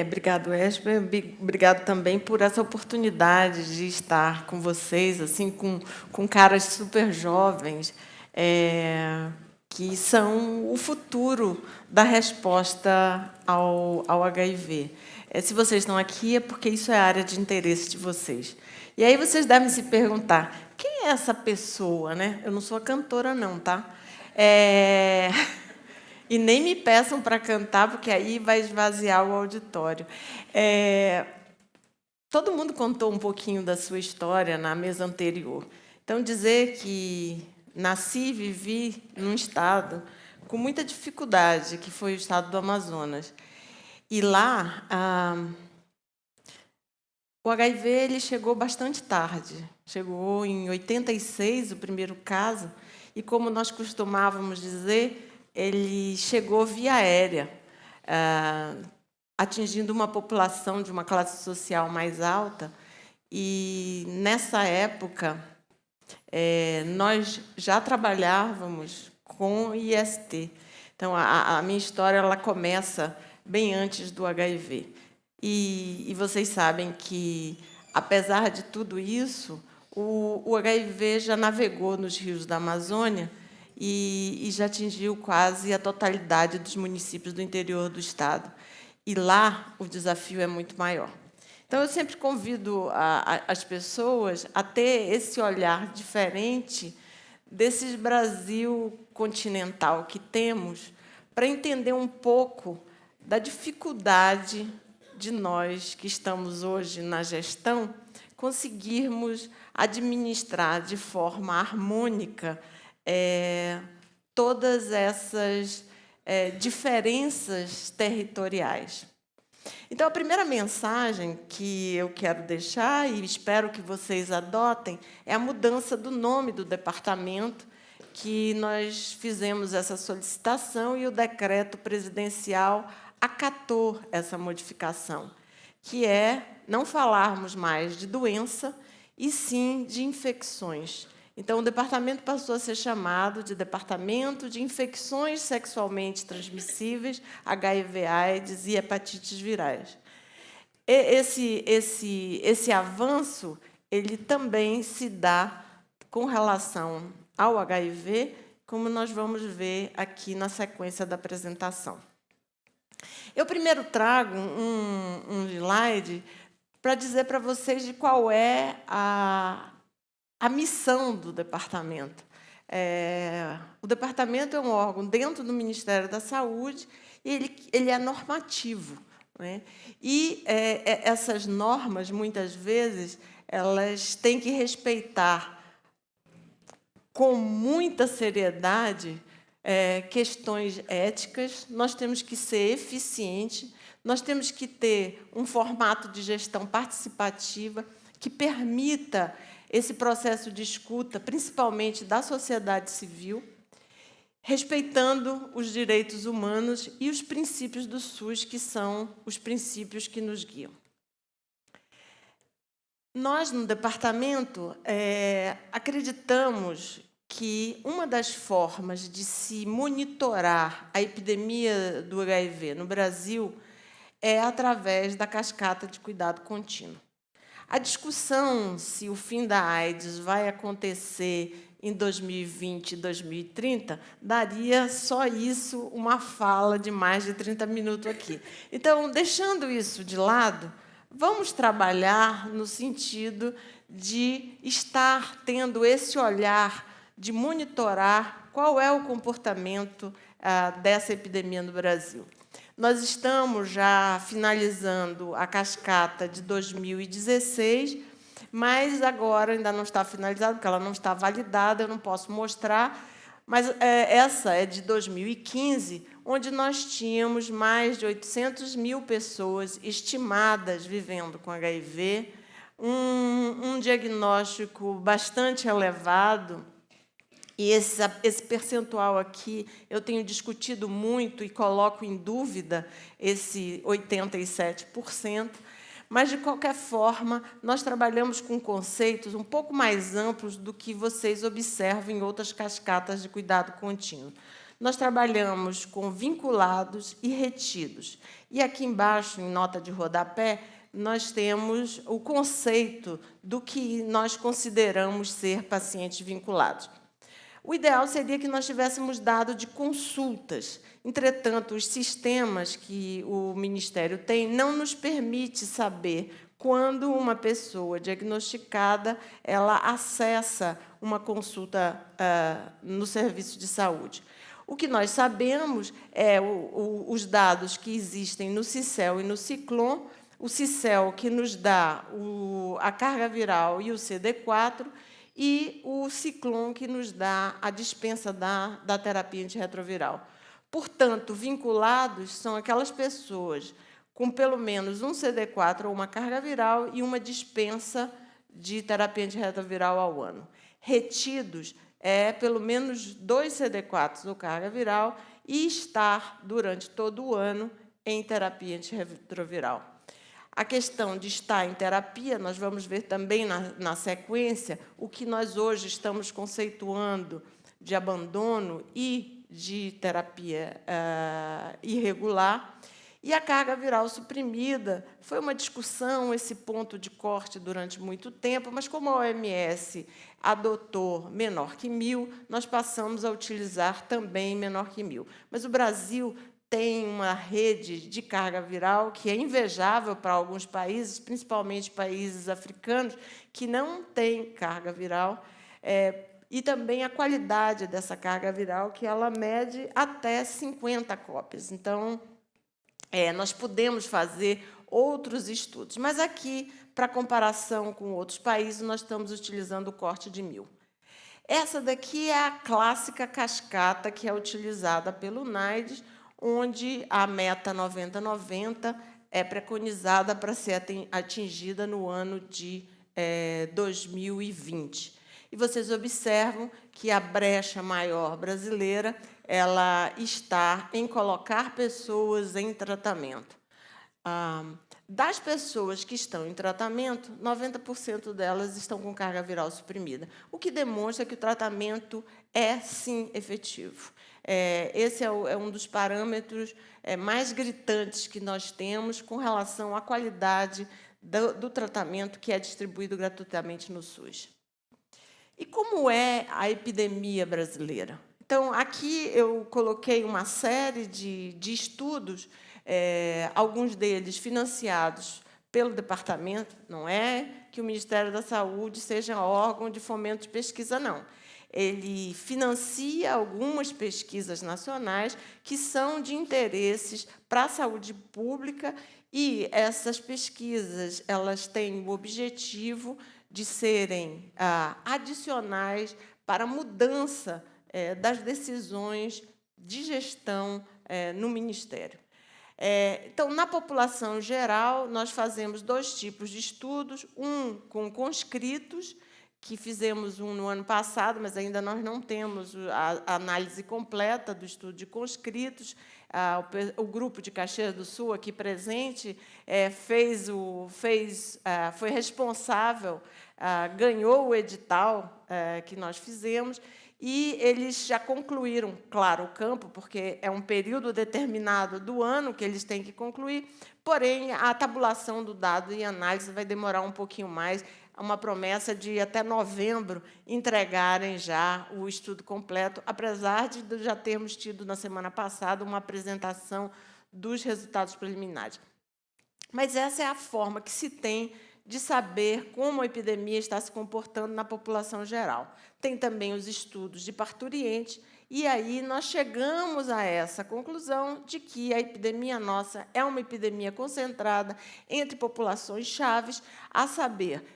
Obrigado, Esper. Obrigado também por essa oportunidade de estar com vocês, assim, com caras super jovens, que são o futuro da resposta ao HIV. Se vocês estão aqui, é porque isso é a área de interesse de vocês. E aí vocês devem se perguntar, quem é essa pessoa, né? Eu não sou a cantora, não, tá? E nem me peçam para cantar, porque aí vai esvaziar o auditório. Todo mundo contou um pouquinho da sua história na mesa anterior. Então, dizer que nasci e vivi num estado com muita dificuldade, que foi o estado do Amazonas. E lá, o HIV ele chegou bastante tarde. Chegou em 86, o primeiro caso, e, como nós costumávamos dizer, ele chegou via aérea, atingindo uma população de uma classe social mais alta. E, nessa época, nós já trabalhávamos com IST. Então, a minha história ela começa bem antes do HIV. E vocês sabem que, apesar de tudo isso, o HIV já navegou nos rios da Amazônia e já atingiu quase a totalidade dos municípios do interior do estado. E lá o desafio é muito maior. Então, eu sempre convido as pessoas a ter esse olhar diferente desse Brasil continental que temos, para entender um pouco da dificuldade de nós, que estamos hoje na gestão, conseguirmos administrar de forma harmônica todas essas diferenças territoriais. Então, a primeira mensagem que eu quero deixar, e espero que vocês adotem, é a mudança do nome do departamento, que nós fizemos essa solicitação e o decreto presidencial acatou essa modificação, que é não falarmos mais de doença, e sim de infecções. Então, o departamento passou a ser chamado de Departamento de Infecções Sexualmente Transmissíveis, HIV/AIDS e hepatites virais. Esse avanço ele também se dá com relação ao HIV, como nós vamos ver aqui na sequência da apresentação. Eu primeiro trago um slide para dizer para vocês de qual é a missão do departamento. O departamento é um órgão dentro do Ministério da Saúde e ele é normativo, né? E essas normas, muitas vezes, elas têm que respeitar com muita seriedade questões éticas, nós temos que ser eficientes, nós temos que ter um formato de gestão participativa que permita esse processo de escuta, principalmente da sociedade civil, respeitando os direitos humanos e os princípios do SUS, que são os princípios que nos guiam. Nós, no departamento, acreditamos que uma das formas de se monitorar a epidemia do HIV no Brasil é através da cascata de cuidado contínuo. A discussão se o fim da AIDS vai acontecer em 2020 e 2030, daria só isso uma fala de mais de 30 minutos aqui. Então, deixando isso de lado, vamos trabalhar no sentido de estar tendo esse olhar de monitorar qual é o comportamento dessa epidemia no Brasil. Nós estamos já finalizando a cascata de 2016, mas agora ainda não está finalizada, porque ela não está validada, eu não posso mostrar, mas essa é de 2015, onde nós tínhamos mais de 800 mil pessoas estimadas vivendo com HIV, um diagnóstico bastante elevado. E esse percentual aqui, eu tenho discutido muito e coloco em dúvida esse 87%, mas, de qualquer forma, nós trabalhamos com conceitos um pouco mais amplos do que vocês observam em outras cascatas de cuidado contínuo. nós trabalhamos com vinculados e retidos. E aqui embaixo, em nota de rodapé, nós temos o conceito do que nós consideramos ser pacientes vinculados. O ideal seria que nós tivéssemos dado de consultas. Entretanto, os sistemas que o Ministério tem não nos permite saber quando uma pessoa diagnosticada ela acessa uma consulta no serviço de saúde. O que nós sabemos é os dados que existem no CICEL e no Ciclom, o CICEL que nos dá a carga viral e o CD4, e o Ciclom que nos dá a dispensa da terapia antirretroviral. Portanto, vinculados são aquelas pessoas com pelo menos um CD4 ou uma carga viral e uma dispensa de terapia antirretroviral ao ano. Retidos é pelo menos 2 CD4 ou carga viral e estar durante todo o ano em terapia antirretroviral. A questão de estar em terapia, nós vamos ver também na sequência o que nós hoje estamos conceituando de abandono e de terapia irregular. E a carga viral suprimida foi uma discussão, esse ponto de corte durante muito tempo, mas como a OMS adotou menor que 1.000, nós passamos a utilizar também menor que 1.000. Mas o Brasil tem uma rede de carga viral que é invejável para alguns países, principalmente países africanos, que não têm carga viral, e também a qualidade dessa carga viral, que ela mede até 50 cópias. Então, nós podemos fazer outros estudos, mas aqui, para comparação com outros países, nós estamos utilizando o corte de 1.000. Essa daqui é a clássica cascata que é utilizada pelo UNAIDS, onde a meta 90-90 é preconizada para ser atingida no ano de 2020. E vocês observam que a brecha maior brasileira ela está em colocar pessoas em tratamento. Das pessoas que estão em tratamento, 90% delas estão com carga viral suprimida, o que demonstra que o tratamento é, sim, efetivo. Esse é um dos parâmetros mais gritantes que nós temos com relação à qualidade do tratamento que é distribuído gratuitamente no SUS. E como é a epidemia brasileira? Então, aqui eu coloquei uma série de estudos, alguns deles financiados pelo departamento, não é que o Ministério da Saúde seja órgão de fomento de pesquisa, não. Ele financia algumas pesquisas nacionais que são de interesses para a saúde pública, e essas pesquisas elas têm o objetivo de serem adicionais para a mudança das decisões de gestão no Ministério. Então, na população geral, nós fazemos 2 tipos de estudos, um com conscritos, que fizemos um no ano passado, mas ainda nós não temos a análise completa do estudo de conscritos. O grupo de Caxias do Sul, aqui presente, foi responsável, ganhou o edital que nós fizemos, e eles já concluíram, claro, o campo, porque é um período determinado do ano que eles têm que concluir, porém, a tabulação do dado e análise vai demorar um pouquinho mais, uma promessa de, até novembro, entregarem já o estudo completo, apesar de já termos tido, na semana passada, uma apresentação dos resultados preliminares. Mas essa é a forma que se tem de saber como a epidemia está se comportando na população geral. Tem também os estudos de parturientes, e aí nós chegamos a essa conclusão de que a epidemia nossa é uma epidemia concentrada entre populações chaves, a saber,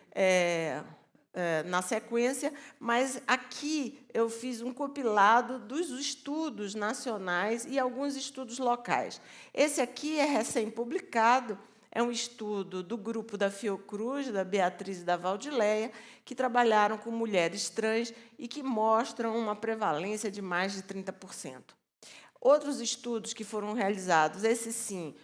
na sequência, mas aqui eu fiz um compilado dos estudos nacionais e alguns estudos locais. Esse aqui é recém-publicado, é um estudo do grupo da Fiocruz, da Beatriz e da Valdileia, que trabalharam com mulheres trans e que mostram uma prevalência de mais de 30%. Outros estudos que foram realizados, esse sim,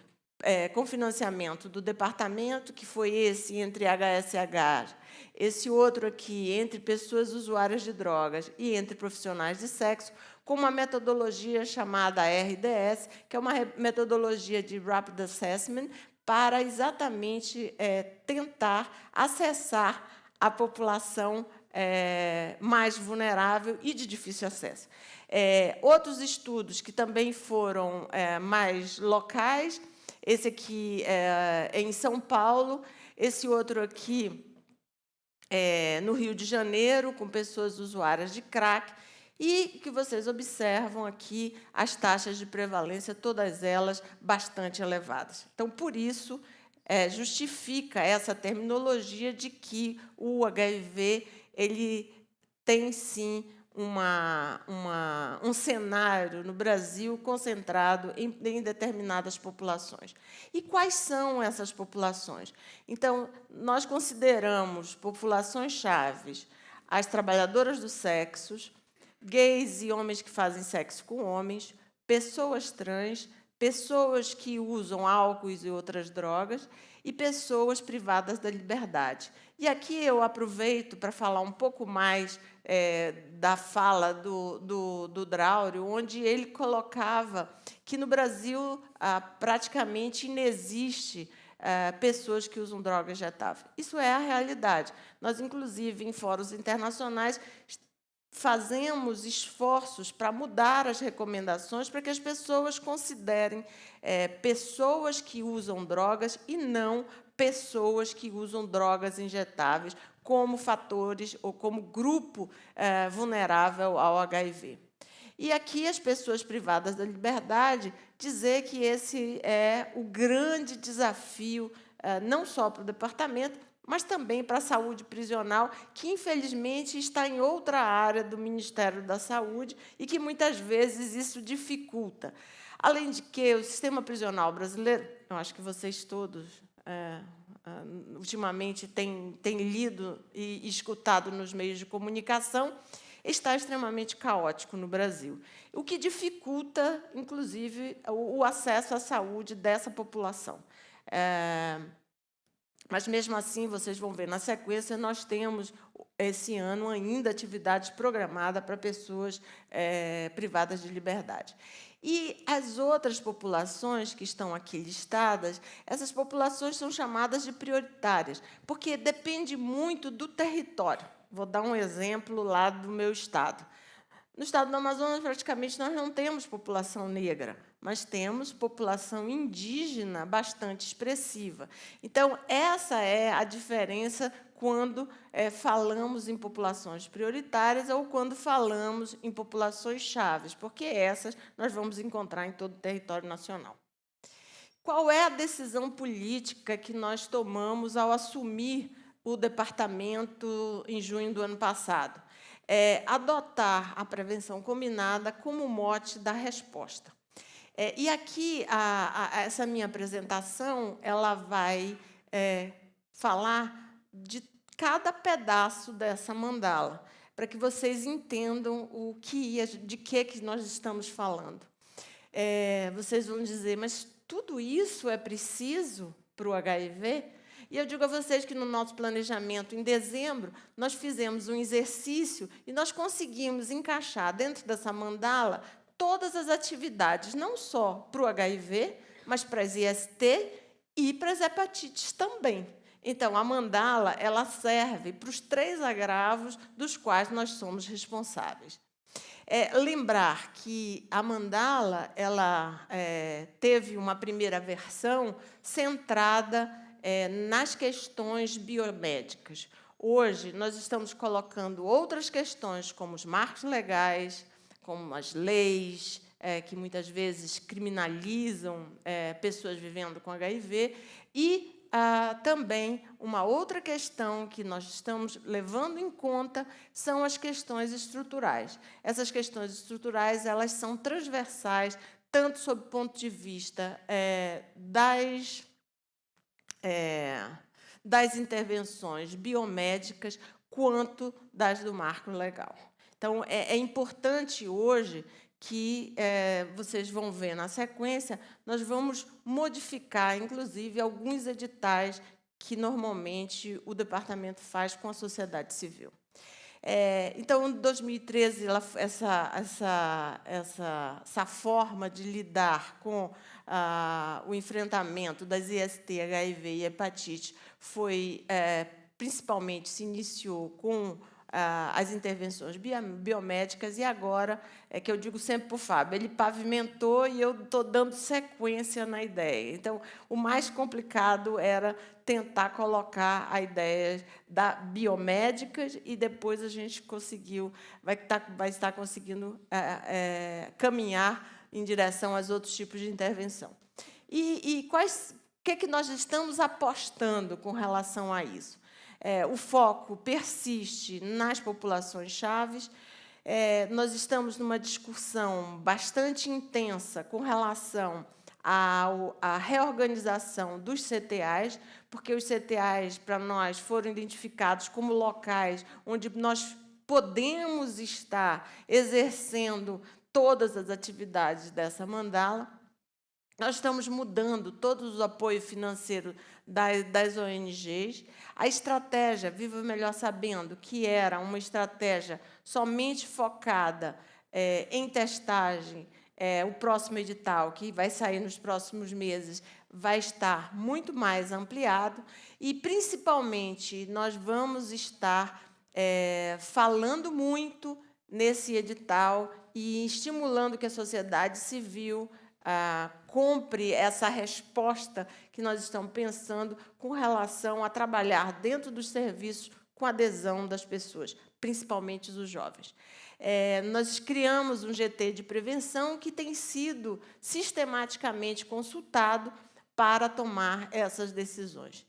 com financiamento do departamento, que foi esse entre HSH, esse outro aqui entre pessoas usuárias de drogas e entre profissionais de sexo, com uma metodologia chamada RDS, que é uma metodologia de Rapid Assessment, para exatamente tentar acessar a população mais vulnerável e de difícil acesso. Outros estudos que também foram mais locais, esse aqui é em São Paulo, esse outro aqui no Rio de Janeiro, com pessoas usuárias de crack, e que vocês observam aqui as taxas de prevalência, todas elas bastante elevadas. Então, por isso, justifica essa terminologia de que o HIV ele tem, sim, um cenário no Brasil concentrado em determinadas populações. E quais são essas populações? Então, nós consideramos populações chaves as trabalhadoras do sexo, gays e homens que fazem sexo com homens, pessoas trans, pessoas que usam álcool e outras drogas e pessoas privadas da liberdade. E aqui eu aproveito para falar um pouco mais da fala do Draulio, onde ele colocava que, no Brasil, praticamente inexiste pessoas que usam droga injetável. Isso é a realidade. Nós, inclusive, em fóruns internacionais, fazemos esforços para mudar as recomendações para que as pessoas considerem pessoas que usam drogas e não pessoas que usam drogas injetáveis como fatores ou como grupo vulnerável ao HIV. E aqui as pessoas privadas da liberdade dizer que esse é o grande desafio, não só para o departamento, mas também para a saúde prisional, que, infelizmente, está em outra área do Ministério da Saúde e que, muitas vezes, isso dificulta. Além de que o sistema prisional brasileiro, eu acho que vocês todos, ultimamente, têm lido e escutado nos meios de comunicação, está extremamente caótico no Brasil, o que dificulta, inclusive, o acesso à saúde dessa população. Mas, mesmo assim, vocês vão ver, na sequência, nós temos, esse ano, ainda atividades programadas para pessoas privadas de liberdade. E as outras populações que estão aqui listadas, essas populações são chamadas de prioritárias, porque depende muito do território. Vou dar um exemplo lá do meu estado. No estado do Amazonas, praticamente, nós não temos população negra, mas temos população indígena bastante expressiva. Então, essa é a diferença quando falamos em populações prioritárias ou quando falamos em populações chaves, porque essas nós vamos encontrar em todo o território nacional. Qual é a decisão política que nós tomamos ao assumir o departamento em junho do ano passado? Adotar a prevenção combinada como mote da resposta. E aqui, essa minha apresentação ela vai falar de cada pedaço dessa mandala, para que vocês entendam de que nós estamos falando. Vocês vão dizer, mas tudo isso é preciso para o HIV? E eu digo a vocês que, no nosso planejamento, em dezembro, nós fizemos um exercício e nós conseguimos encaixar dentro dessa mandala todas as atividades, não só para o HIV, mas para as IST e para as hepatites também. Então, a mandala ela serve para os 3 agravos dos quais nós somos responsáveis. Lembrar que a mandala ela teve uma primeira versão centrada nas questões biomédicas. Hoje, nós estamos colocando outras questões, como os marcos legais, como as leis, que muitas vezes criminalizam pessoas vivendo com HIV, e também uma outra questão que nós estamos levando em conta são as questões estruturais. Essas questões estruturais elas são transversais, tanto sob o ponto de vista das intervenções biomédicas, quanto das do marco legal. Então, é importante hoje que vocês vão ver na sequência, nós vamos modificar, inclusive, alguns editais que, normalmente, o departamento faz com a sociedade civil. Então, em 2013, essa forma de lidar com o enfrentamento das IST, HIV e hepatite principalmente, se iniciou com as intervenções biomédicas, e agora, que eu digo sempre para o Fábio, ele pavimentou e eu estou dando sequência na ideia. Então, o mais complicado era tentar colocar a ideia da biomédicas, e depois a gente vai estar conseguindo caminhar em direção aos outros tipos de intervenção. O que nós estamos apostando com relação a isso? O foco persiste nas populações-chaves. Nós estamos numa discussão bastante intensa com relação à reorganização dos CTAs, porque os CTAs, para nós, foram identificados como locais onde nós podemos estar exercendo todas as atividades dessa mandala. Nós estamos mudando todo o apoio financeiro das ONGs. A estratégia Viva Melhor Sabendo, que era uma estratégia somente focada em testagem, o próximo edital, que vai sair nos próximos meses, vai estar muito mais ampliado, e, principalmente, nós vamos estar falando muito nesse edital e estimulando que a sociedade civil compre essa resposta que nós estamos pensando com relação a trabalhar dentro dos serviços com adesão das pessoas, principalmente os jovens. Nós criamos um GT de prevenção que tem sido sistematicamente consultado para tomar essas decisões.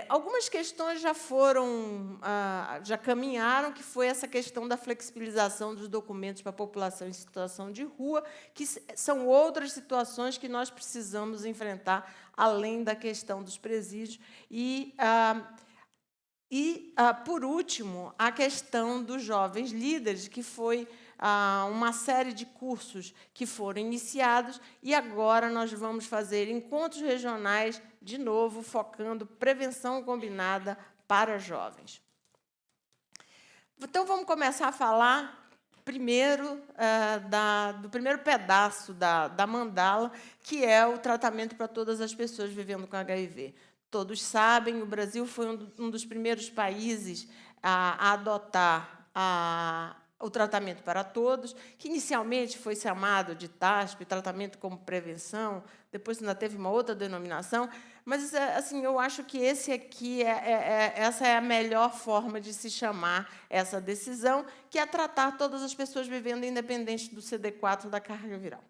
Algumas questões já caminharam, que foi essa questão da flexibilização dos documentos para a população em situação de rua, que são outras situações que nós precisamos enfrentar, além da questão dos presídios. Por último, a questão dos jovens líderes, que foi uma série de cursos que foram iniciados, e agora nós vamos fazer encontros regionais, de novo, focando prevenção combinada para jovens. Então, vamos começar a falar primeiro do primeiro pedaço da mandala, que é o tratamento para todas as pessoas vivendo com HIV. Todos sabem, o Brasil foi um dos primeiros países a adotar o tratamento para todos, que inicialmente foi chamado de TASP, tratamento como prevenção, depois ainda teve uma outra denominação, mas, assim, eu acho que essa é a melhor forma de se chamar essa decisão, que é tratar todas as pessoas vivendo independente do CD4 da carga viral.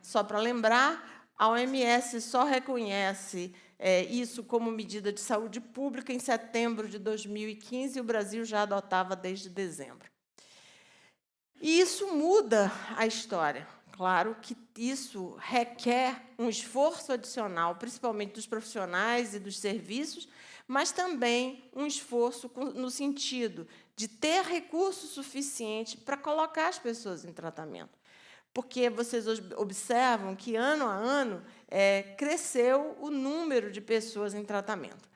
Só para lembrar, a OMS só reconhece isso como medida de saúde pública em setembro de 2015, e o Brasil já adotava desde dezembro. E isso muda a história. Claro que isso requer um esforço adicional, principalmente dos profissionais e dos serviços, mas também um esforço no sentido de ter recurso suficiente para colocar as pessoas em tratamento. Porque vocês observam que, ano a ano, cresceu o número de pessoas em tratamento.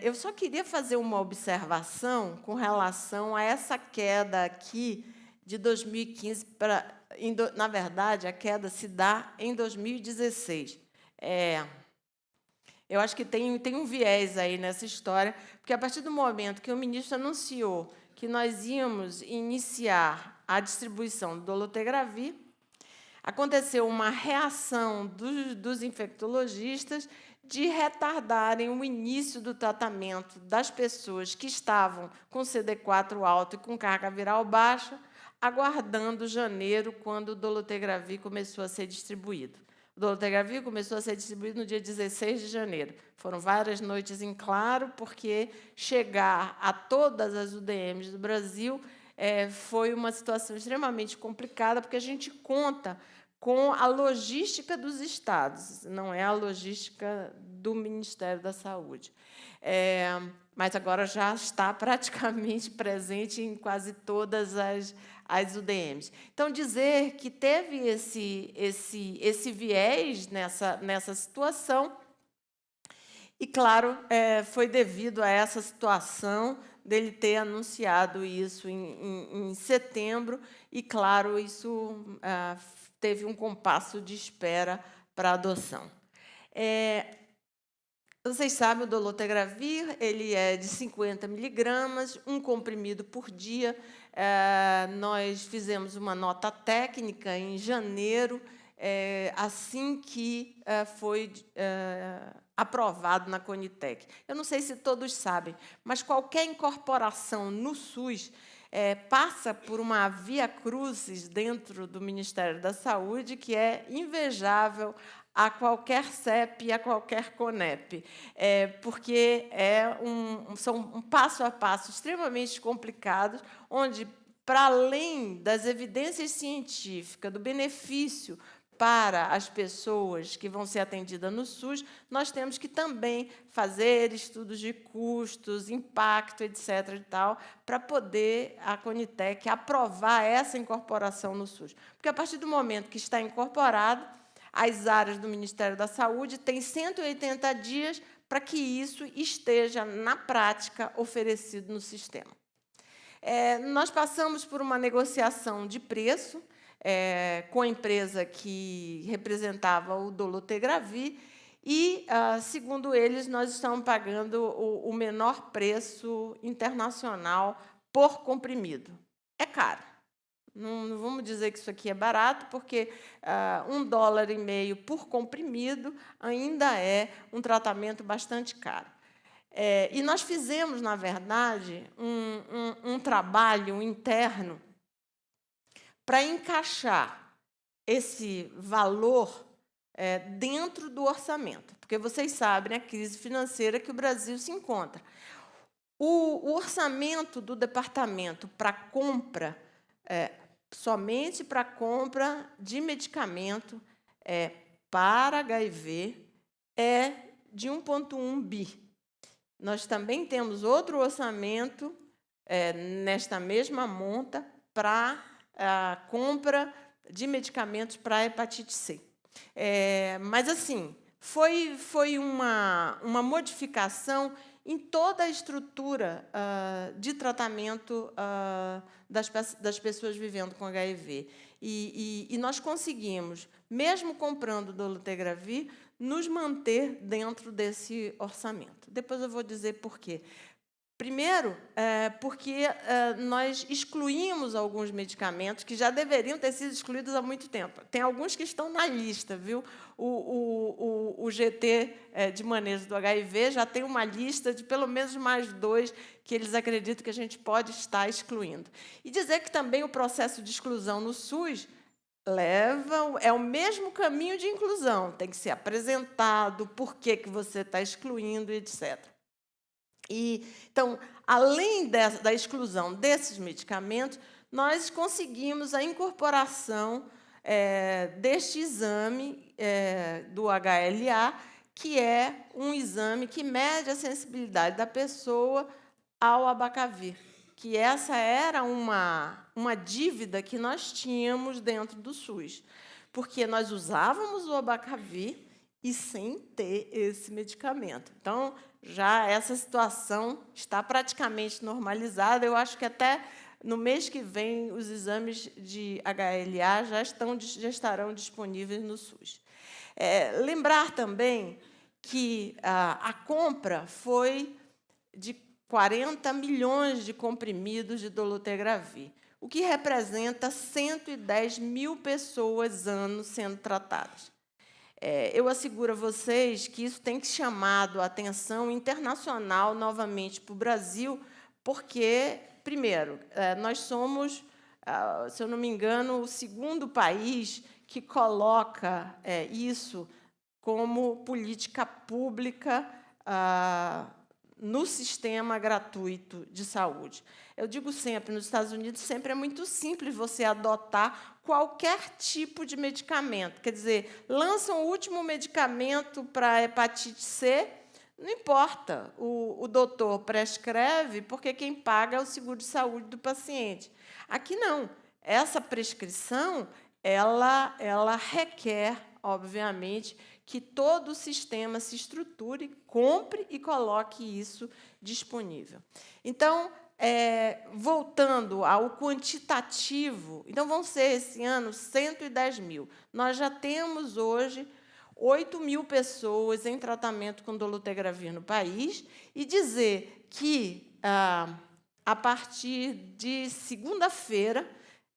Eu só queria fazer uma observação com relação a essa queda aqui de 2015 para... Na verdade, a queda se dá em 2016. Eu acho que tem um viés aí nessa história, porque, a partir do momento que o ministro anunciou que nós íamos iniciar a distribuição do dolutegravir, aconteceu uma reação dos infectologistas de retardarem o início do tratamento das pessoas que estavam com CD4 alto e com carga viral baixa, aguardando janeiro, quando o dolutegravir começou a ser distribuído. O dolutegravir começou a ser distribuído no dia 16 de janeiro. Foram várias noites em claro, porque chegar a todas as UDMs do Brasil foi uma situação extremamente complicada, porque a gente conta com a logística dos estados, não é a logística do Ministério da Saúde. mas agora já está praticamente presente em quase todas as UDMs. Então, dizer que teve esse viés nessa situação, e, claro, foi devido a essa situação dele ter anunciado isso em setembro, e, claro, isso teve um compasso de espera para a adoção. Vocês sabem, o dolutegravir ele é de 50 miligramas, um comprimido por dia. Nós fizemos uma nota técnica em janeiro, assim que foi aprovado na Conitec. Eu não sei se todos sabem, mas qualquer incorporação no SUS passa por uma via crucis dentro do Ministério da Saúde que é invejável a qualquer CEP e a qualquer CONEP, porque são um passo a passo extremamente complicados, onde, para além das evidências científicas, do benefício para as pessoas que vão ser atendidas no SUS, nós temos que também fazer estudos de custos, impacto, etc., e tal, para poder a Conitec aprovar essa incorporação no SUS. Porque, a partir do momento que está incorporado, as áreas do Ministério da Saúde têm 180 dias para que isso esteja, na prática, oferecido no sistema. Nós passamos por uma negociação de preço com a empresa que representava o dolutegravir e, segundo eles, nós estamos pagando o menor preço internacional por comprimido. É caro. Não vamos dizer que isso aqui é barato, porque $1,50 por comprimido ainda é um tratamento bastante caro. E nós fizemos, na verdade, um trabalho interno para encaixar esse valor dentro do orçamento, porque vocês sabem a crise financeira que o Brasil se encontra. O orçamento do departamento para compra somente para a compra de medicamento para HIV é de 1,1 bi. Nós também temos outro orçamento nesta mesma monta para a compra de medicamentos para a hepatite C. Mas, assim, foi uma modificação em toda a estrutura de tratamento das pessoas vivendo com HIV. E nós conseguimos, mesmo comprando dolutegravir, nos manter dentro desse orçamento. Depois eu vou dizer por quê. Primeiro, porque nós excluímos alguns medicamentos que já deveriam ter sido excluídos há muito tempo. Tem alguns que estão na lista, viu? O GT de manejo do HIV já tem uma lista de pelo menos mais 2 que eles acreditam que a gente pode estar excluindo. E dizer que também o processo de exclusão no SUS é o mesmo caminho de inclusão. Tem que ser apresentado, por que você está excluindo, etc. Então, além da exclusão desses medicamentos, nós conseguimos a incorporação deste exame do HLA, que é um exame que mede a sensibilidade da pessoa ao abacavir, que essa era uma dívida que nós tínhamos dentro do SUS, porque nós usávamos o abacavir e sem ter esse medicamento. Então, já essa situação está praticamente normalizada. Eu acho que até no mês que vem os exames de HLA já estarão disponíveis no SUS. Lembrar também que a compra foi de 40 milhões de comprimidos de dolutegravir, o que representa 110 mil pessoas ano sendo tratadas. Eu asseguro a vocês que isso tem chamado a atenção internacional novamente para o Brasil, porque, primeiro, nós somos, se eu não me engano, o segundo país que coloca isso como política pública no sistema gratuito de saúde. Eu digo sempre, nos Estados Unidos, sempre é muito simples você adotar qualquer tipo de medicamento. Quer dizer, lançam o último medicamento para a hepatite C, Não importa, o doutor prescreve, porque quem paga é o seguro de saúde do paciente. Aqui não. Essa prescrição, ela requer, obviamente, que todo o sistema se estruture, compre e coloque isso disponível. Então, voltando ao quantitativo, então vão ser, esse ano, 110 mil. Nós já temos, hoje, 8.000 pessoas em tratamento com dolutegravir no país, e dizer que, a partir de segunda-feira,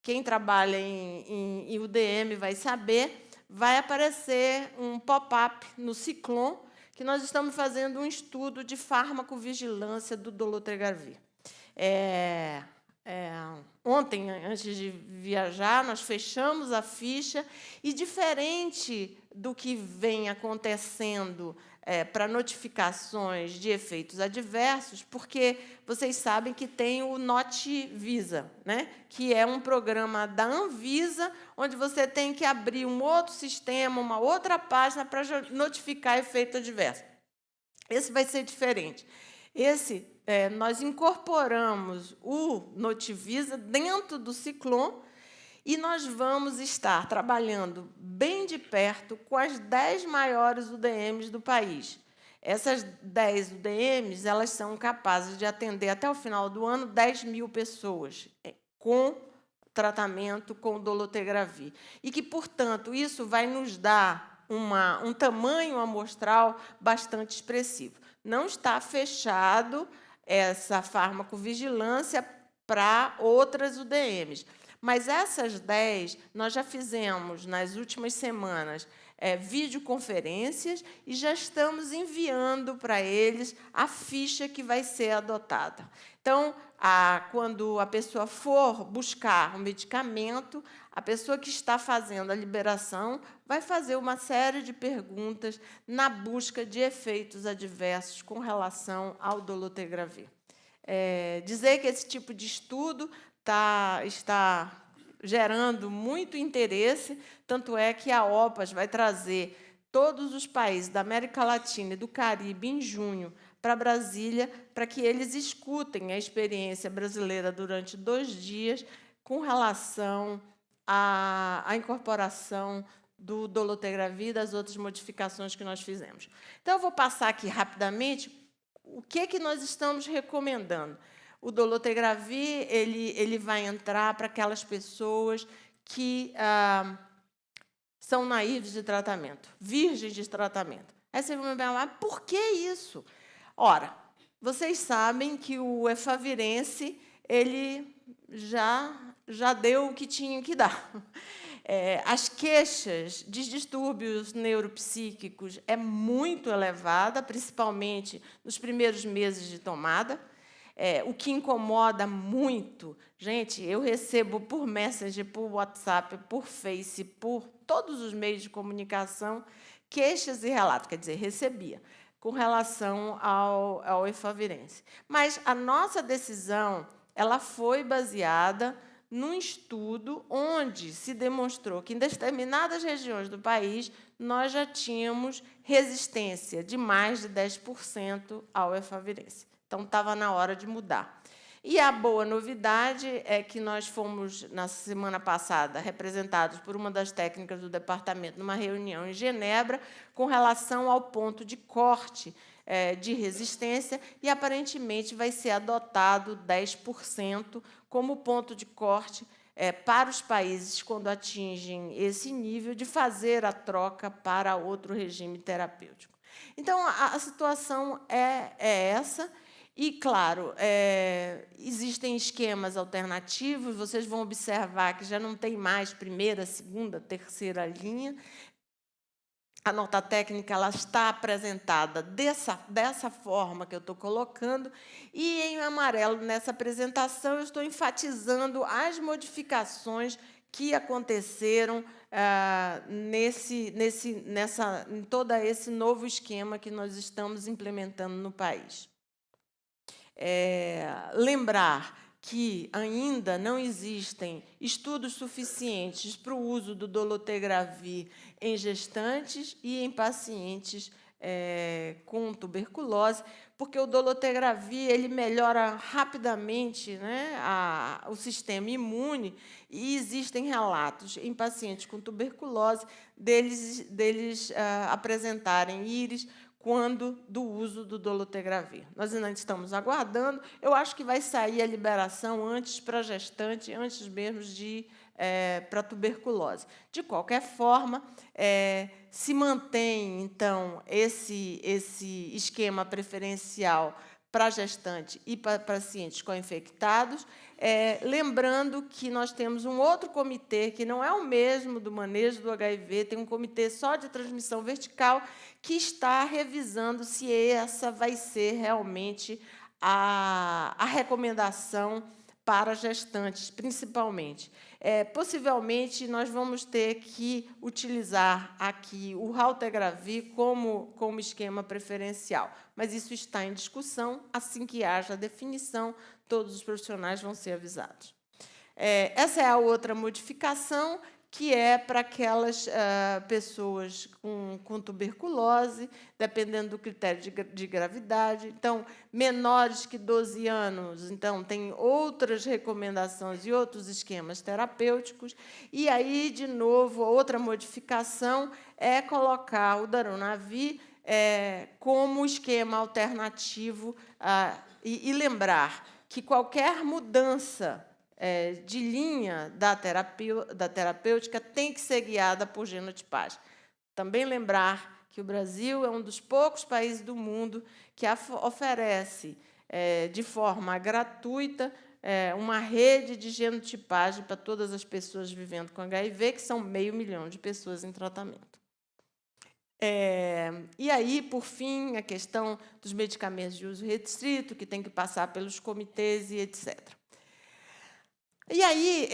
quem trabalha em UDM vai saber, vai aparecer um pop-up no Ciclon, que nós estamos fazendo um estudo de farmacovigilância do dolutegravir. Ontem, antes de viajar, nós fechamos a ficha, e, diferente do que vem acontecendo para notificações de efeitos adversos, porque vocês sabem que tem o Notivisa, né? Que é um programa da Anvisa, onde você tem que abrir um outro sistema, uma outra página para notificar efeito adverso. Esse vai ser diferente. Nós incorporamos o Notivisa dentro do Ciclon, e nós vamos estar trabalhando bem de perto com as 10 maiores UDMs do país. Essas 10 UDMs, elas são capazes de atender, até o final do ano, 10.000 pessoas com tratamento com dolutegravir. E que, portanto, isso vai nos dar um tamanho amostral bastante expressivo. Não está fechado essa farmacovigilância para outras UDMs. Mas essas 10, nós já fizemos, nas últimas semanas, videoconferências, e já estamos enviando para eles a ficha que vai ser adotada. Então, quando a pessoa for buscar um medicamento, a pessoa que está fazendo a liberação vai fazer uma série de perguntas na busca de efeitos adversos com relação ao dolutegravir. Dizer que esse tipo de estudo está gerando muito interesse, tanto é que a OPAS vai trazer todos os países da América Latina e do Caribe, em junho, para Brasília, para que eles escutem a experiência brasileira durante 2 dias com relação à incorporação do dolutegravir e das outras modificações que nós fizemos. Então, eu vou passar aqui rapidamente o que nós estamos recomendando. O dolutegravir, ele vai entrar para aquelas pessoas que são naíves de tratamento, virgens de tratamento. Aí você vai me perguntar, mas por que isso? Ora, vocês sabem que o efavirense, ele já deu o que tinha que dar. As queixas de distúrbios neuropsíquicos é muito elevada, principalmente nos primeiros meses de tomada. O que incomoda muito, gente, eu recebo por Messenger, por WhatsApp, por Face, por todos os meios de comunicação, queixas e relatos, quer dizer, recebia, com relação ao efavirense. Mas a nossa decisão, ela foi baseada num estudo onde se demonstrou que, em determinadas regiões do país, nós já tínhamos resistência de mais de 10% ao efavirense. Então, estava na hora de mudar. E a boa novidade é que nós fomos, na semana passada, representados por uma das técnicas do departamento numa reunião em Genebra com relação ao ponto de corte de resistência, e, aparentemente, vai ser adotado 10% como ponto de corte para os países, quando atingem esse nível, de fazer a troca para outro regime terapêutico. Então, a situação é essa. E, claro, existem esquemas alternativos, vocês vão observar que já não tem mais primeira, segunda, terceira linha. A nota técnica ela está apresentada dessa forma que eu estou colocando, e, em amarelo, nessa apresentação, eu estou enfatizando as modificações que aconteceram em todo esse novo esquema que nós estamos implementando no país. Lembrar que ainda não existem estudos suficientes para o uso do dolutegravir em gestantes e em pacientes com tuberculose, porque o dolutegravir ele melhora rapidamente, né, o sistema imune, e existem relatos em pacientes com tuberculose deles apresentarem íris do uso do dolutegravir. Nós ainda estamos aguardando. Eu acho que vai sair a liberação antes para gestante, antes mesmo de para tuberculose. De qualquer forma, se mantém, então, esse esquema preferencial para gestante e para pacientes co-infectados, lembrando que nós temos um outro comitê, que não é o mesmo do manejo do HIV, tem um comitê só de transmissão vertical, que está revisando se essa vai ser realmente a recomendação para gestantes, principalmente. Possivelmente, nós vamos ter que utilizar aqui o raltegravir como esquema preferencial, mas isso está em discussão. Assim que haja definição, todos os profissionais vão ser avisados. Essa é a outra modificação, que é para aquelas pessoas com tuberculose, dependendo do critério de gravidade. Então, menores que 12 anos, então, tem outras recomendações e outros esquemas terapêuticos. E aí, de novo, outra modificação é colocar o darunavir como esquema alternativo e lembrar que qualquer mudança de linha da terapêutica tem que ser guiada por genotipagem. Também lembrar que o Brasil é um dos poucos países do mundo que oferece, de forma gratuita, uma rede de genotipagem para todas as pessoas vivendo com HIV, que são 500 mil de pessoas em tratamento. E aí, por fim, a questão dos medicamentos de uso restrito, que tem que passar pelos comitês e etc. E aí,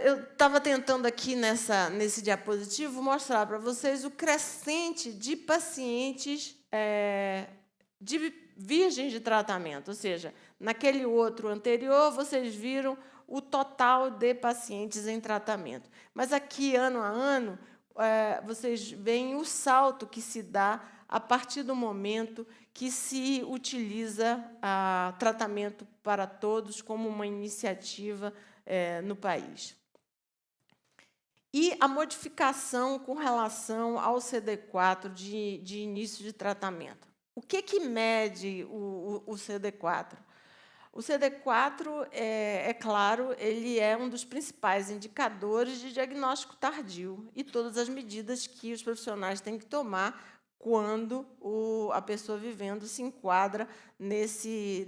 eu estava tentando aqui, nesse diapositivo, mostrar para vocês o crescente de pacientes de virgens de tratamento, ou seja, naquele outro anterior, vocês viram o total de pacientes em tratamento. Mas aqui, ano a ano, vocês veem o salto que se dá a partir do momento que se utiliza tratamento para todos como uma iniciativa no país. E a modificação com relação ao CD4 de início de tratamento. O que mede o CD4? O CD4, claro, ele é um dos principais indicadores de diagnóstico tardio e todas as medidas que os profissionais têm que tomar quando a pessoa vivendo se enquadra nesse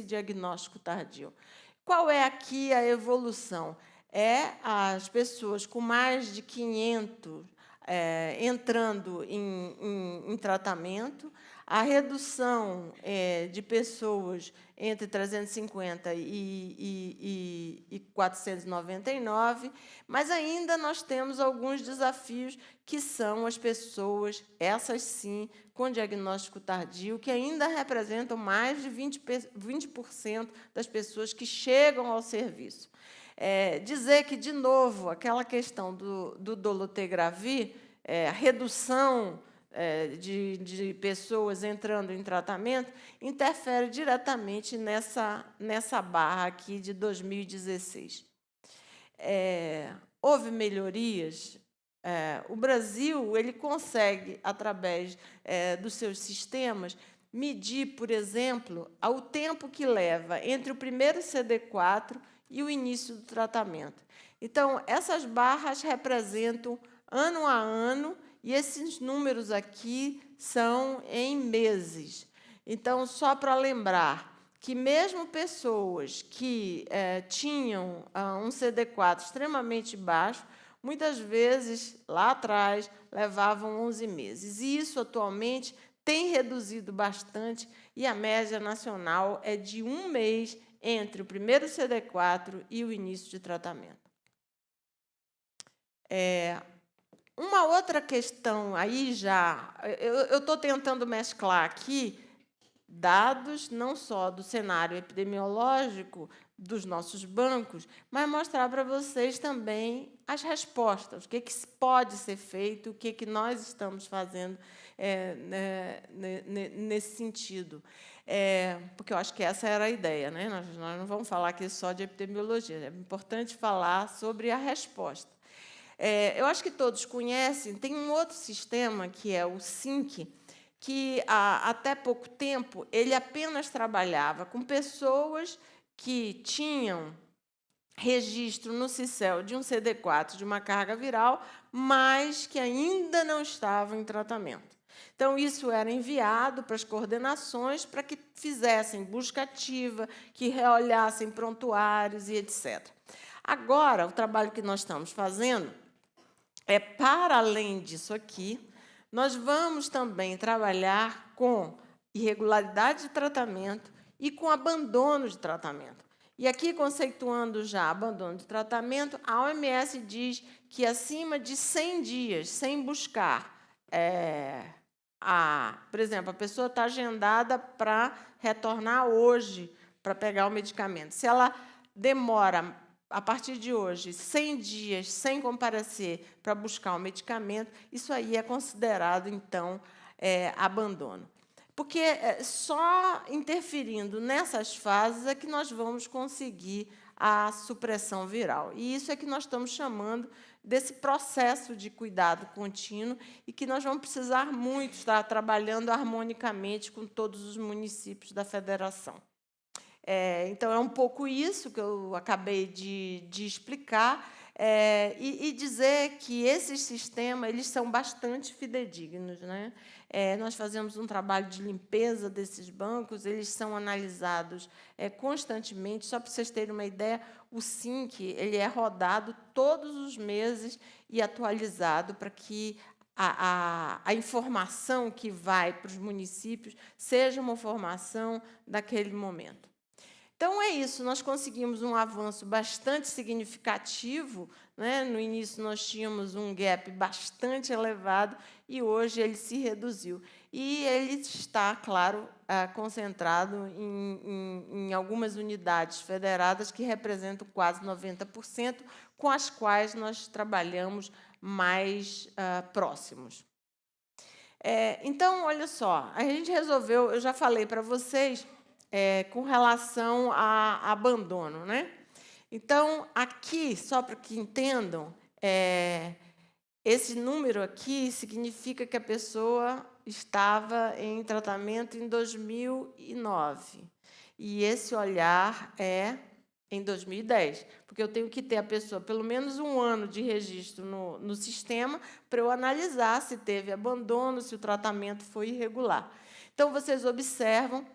diagnóstico tardio. Qual é aqui a evolução? As pessoas com mais de 500 entrando em tratamento, a redução de pessoas entre 350 e 499, mas ainda nós temos alguns desafios, que são as pessoas, essas sim, com diagnóstico tardio, que ainda representam mais de 20% das pessoas que chegam ao serviço. Dizer que, de novo, aquela questão do dolutegravir, a redução de pessoas entrando em tratamento, interfere diretamente nessa barra aqui de 2016. Houve melhorias. O Brasil ele consegue, através dos seus sistemas, medir, por exemplo, o tempo que leva entre o primeiro CD4 e o início do tratamento. Então, essas barras representam ano a ano, e esses números aqui são em meses. Então, só para lembrar que, mesmo pessoas que tinham um CD4 extremamente baixo, muitas vezes, lá atrás, levavam 11 meses. E isso, atualmente, tem reduzido bastante, e a média nacional é de 1 mês entre o primeiro CD4 e o início de tratamento. Uma outra questão, aí já, eu estou tentando mesclar aqui dados não só do cenário epidemiológico dos nossos bancos, mas mostrar para vocês também as respostas, o que pode ser feito, o que nós estamos fazendo nesse sentido. Porque eu acho que essa era a ideia, né? Nós não vamos falar aqui só de epidemiologia, é importante falar sobre a resposta. Eu acho que todos conhecem, tem um outro sistema, que é o SINC, que, até pouco tempo, ele apenas trabalhava com pessoas que tinham registro no CICEL de um CD4 de uma carga viral, mas que ainda não estavam em tratamento. Então, isso era enviado para as coordenações para que fizessem busca ativa, que reolhassem prontuários e etc. Agora, o trabalho que nós estamos fazendo é, para além disso aqui, nós vamos também trabalhar com irregularidade de tratamento e com abandono de tratamento. E aqui, conceituando já abandono de tratamento, a OMS diz que acima de 100 dias, sem buscar, por exemplo, a pessoa está agendada para retornar hoje, para pegar o medicamento. Se ela demora, a partir de hoje, 100 dias sem comparecer para buscar o medicamento, isso aí é considerado, então, abandono. Porque só interferindo nessas fases é que nós vamos conseguir a supressão viral. E isso é que nós estamos chamando desse processo de cuidado contínuo e que nós vamos precisar muito estar trabalhando harmonicamente com todos os municípios da federação. Então, é um pouco isso que eu acabei de explicar, e dizer que esses sistemas eles são bastante fidedignos, né? Nós fazemos um trabalho de limpeza desses bancos, eles são analisados constantemente. Só para vocês terem uma ideia, o SINC ele é rodado todos os meses e atualizado para que a informação que vai para os municípios seja uma informação daquele momento. Então, é isso, nós conseguimos um avanço bastante significativo, né? No início, nós tínhamos um gap bastante elevado e hoje ele se reduziu. E ele está, claro, concentrado em algumas unidades federadas que representam quase 90%, com as quais nós trabalhamos mais próximos. Então, olha só, a gente resolveu, eu já falei para vocês, com relação a abandono, né? Então, aqui, só para que entendam, esse número aqui significa que a pessoa estava em tratamento em 2009. E esse olhar é em 2010, porque eu tenho que ter a pessoa pelo menos um ano de registro no sistema para eu analisar se teve abandono, se o tratamento foi irregular. Então, vocês observam